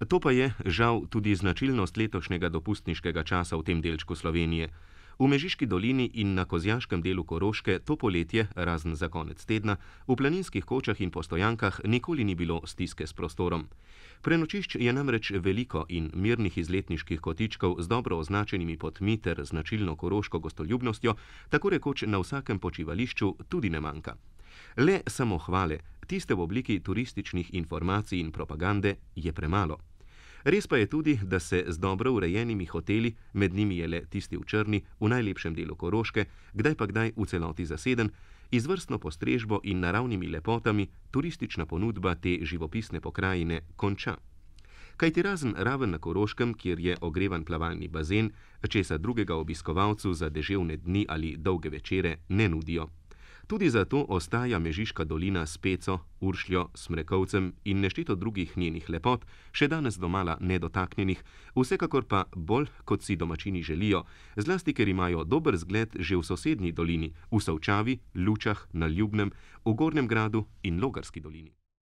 To pa je, žal, tudi značilnost letošnjega dopustniškega časa v tem delčku Slovenije. V Mežiški dolini in na kozjaškem delu Koroške to poletje, razen za konec tedna, v planinskih kočah in postojankah nikoli ni bilo stiske s prostorom. Prenočišč je namreč veliko in mirnih izletniških kotičkov z dobro označenimi potmi ter značilno koroško gostoljubnostjo tako rekoč na vsakem počivališču tudi ne manjka. Le samohvale, tiste v obliki turističnih informacij in propagande, je premalo. Res pa je tudi, da se z dobro urejenimi hoteli, med njimi je le tisti v Črni, v najlepšem delu Koroške, kdaj pa kdaj v celoti zaseden, izvrstno postrežbo in naravnimi lepotami turistična ponudba te živopisne pokrajine konča. Kajti razen Raven na Koroškem, kjer je ogrevan plavalni bazen, česa drugega obiskovalcu za deževne dni ali dolge večere ne nudijo. Tudi zato ostaja Mežiška dolina s Peco, Uršljo, Smrekovcem in nešteto drugih njenih lepot še danes domala nedotaknjenih, vsekakor pa bolj, kot si domačini želijo, zlasti ker imajo dober zgled že v sosednji dolini, v Solčavi, Lučah, na Ljubnem, v Gornjem Gradu in Logarski dolini.